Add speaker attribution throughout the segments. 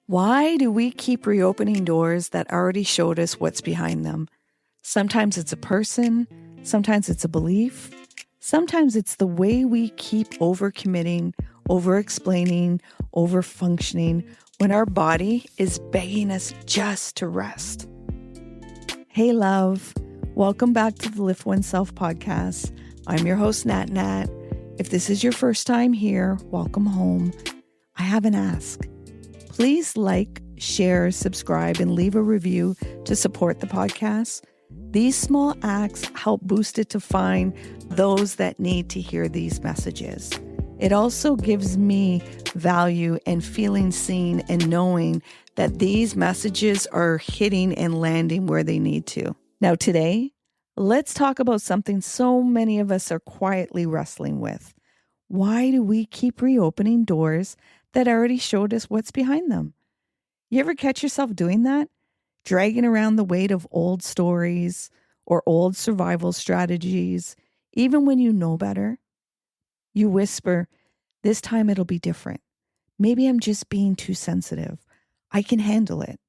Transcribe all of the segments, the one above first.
Speaker 1: Why do we keep reopening doors that already showed us what's behind them? Sometimes it's a person, sometimes it's a belief, sometimes it's the way we keep overcommitting, over-explaining, over-functioning when our body is begging us just to rest. Hey love, welcome back to the Lift Oneself podcast. I'm your host Nat Nat. If this is your first time here, welcome home. I have an ask. Please like, share, subscribe, and leave a review to support the podcast. These small acts help boost it to find those that need to hear these messages. It also gives me value and feeling seen and knowing that these messages are hitting and landing where they need to. Now today, let's talk about something so many of us are quietly wrestling with. Why do we keep reopening doors that already showed us what's behind them? You ever catch yourself doing that? Dragging around the weight of old stories or old survival strategies, even when you know better? You whisper, this time it'll be different. Maybe I'm just being too sensitive. I can handle it.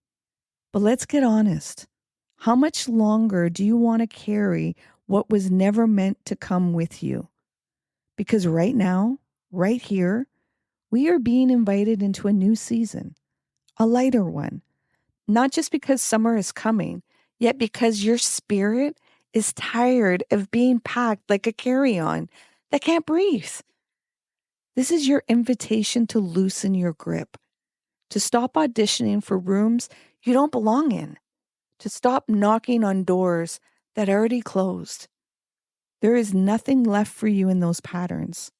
Speaker 1: But let's get honest. How much longer do you want to carry what was never meant to come with you? Because right now, right here, we are being invited into a new season, a lighter one. Not just because summer is coming, yet because your spirit is tired of being packed like a carry-on that can't breathe. This is your invitation to loosen your grip, to stop auditioning for rooms you don't belong in, to stop knocking on doors that already closed. There is nothing left for you in those patterns.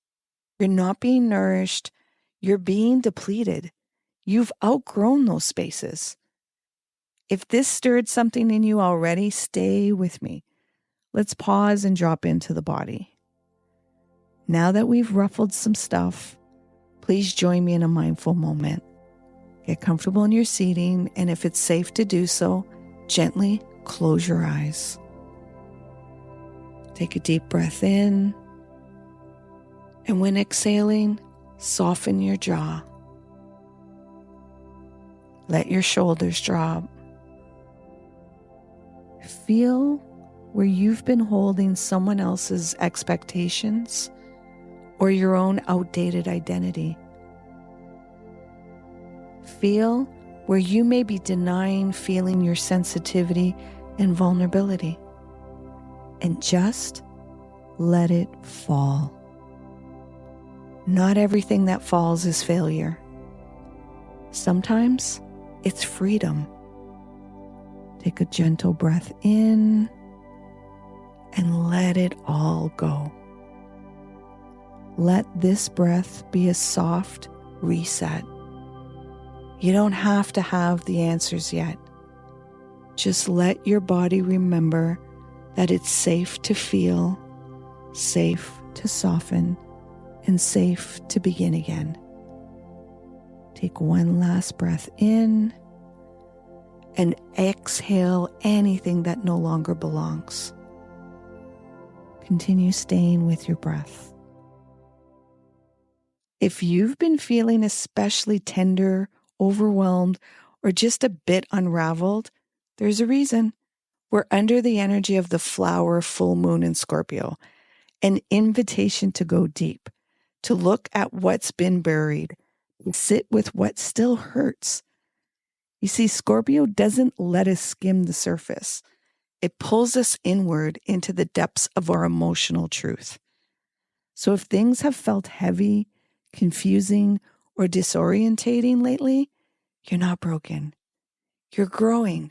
Speaker 1: You're not being nourished. You're being depleted. You've outgrown those spaces. If this stirred something in you already, stay with me. Let's pause and drop into the body. Now that we've ruffled some stuff, please join me in a mindful moment. Get comfortable in your seating, and if it's safe to do so, gently close your eyes. Take a deep breath in, and when exhaling, soften your jaw. Let your shoulders drop. Feel where you've been holding someone else's expectations or your own outdated identity. Feel where you may be denying feeling your sensitivity and vulnerability. And just let it fall. Not everything that falls is failure. Sometimes it's freedom. Take a gentle breath in and let it all go. Let this breath be a soft reset. You don't have to have the answers yet. Just let your body remember that it's safe to feel, safe to soften, and safe to begin again. Take one last breath in and exhale anything that no longer belongs. Continue staying with your breath. If you've been feeling especially tender, overwhelmed, or just a bit unraveled, there's a reason. We're under the energy of the flower full moon in Scorpio, an invitation to go deep, to look at what's been buried, to sit with what still hurts. You see, Scorpio doesn't let us skim the surface. It pulls us inward into the depths of our emotional truth. So if things have felt heavy, confusing, or disorientating lately, you're not broken. You're growing.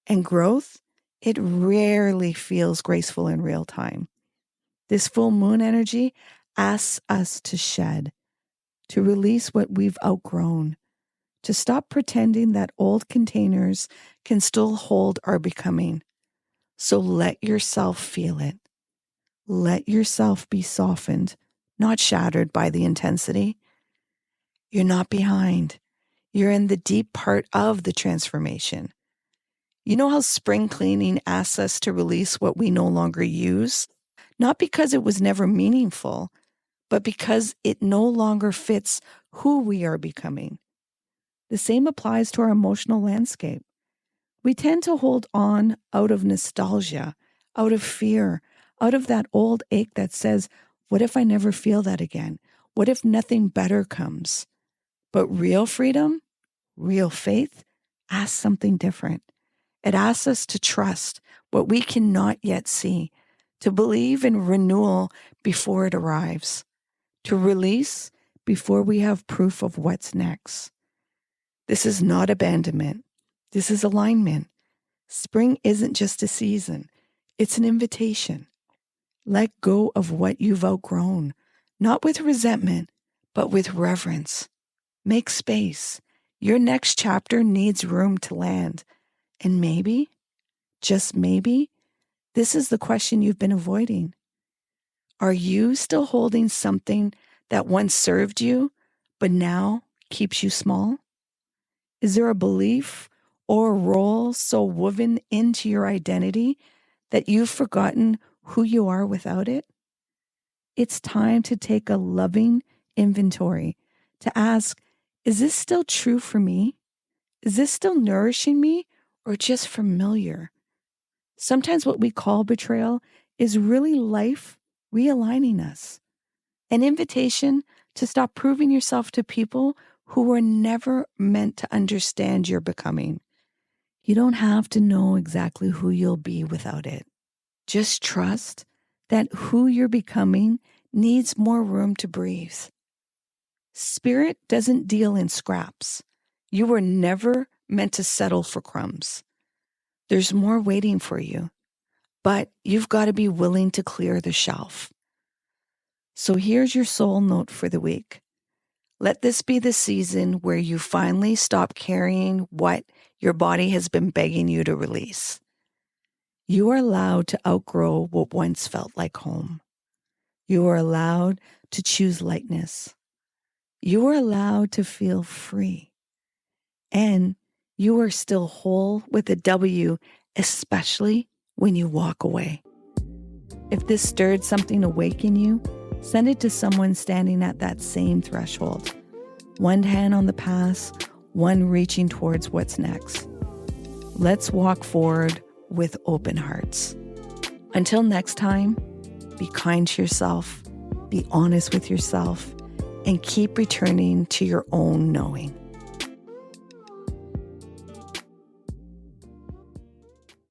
Speaker 1: And growth, it rarely feels graceful in real time. This full moon energy asks us to shed, to release what we've outgrown, to stop pretending that old containers can still hold our becoming. So let yourself feel it. Let yourself be softened, not shattered by the intensity. You're not behind. You're in the deep part of the transformation. You know how spring cleaning asks us to release what we no longer use? Not because it was never meaningful, but because it no longer fits who we are becoming. The same applies to our emotional landscape. We tend to hold on out of nostalgia, out of fear, out of that old ache that says, what if I never feel that again? What if nothing better comes? But real freedom, real faith, asks something different. It asks us to trust what we cannot yet see, to believe in renewal before it arrives, to release before we have proof of what's next. This is not abandonment. This is alignment. Spring isn't just a season. It's an invitation. Let go of what you've outgrown, not with resentment, but with reverence. Make space. Your next chapter needs room to land. And maybe, just maybe, this is the question you've been avoiding. Are you still holding something that once served you, but now keeps you small? Is there a belief or a role so woven into your identity that you've forgotten who you are without it? It's time to take a loving inventory, to ask, is this still true for me? Is this still nourishing me or just familiar? Sometimes what we call betrayal is really life realigning us. An invitation to stop proving yourself to people who were never meant to understand your becoming. You don't have to know exactly who you'll be without it. Just trust that who you're becoming needs more room to breathe. Spirit doesn't deal in scraps. You were never meant to settle for crumbs. There's more waiting for you, but you've got to be willing to clear the shelf. So here's your soul note for the week. Let this be the season where you finally stop carrying what your body has been begging you to release. You are allowed to outgrow what once felt like home. You are allowed to choose lightness. You are allowed to feel free. And you are still whole with a W, especially when you walk away. If this stirred something awake in you, send it to someone standing at that same threshold. One hand on the past, one reaching towards what's next. Let's walk forward with open hearts. Until next time, be kind to yourself, be honest with yourself, and keep returning to your own knowing.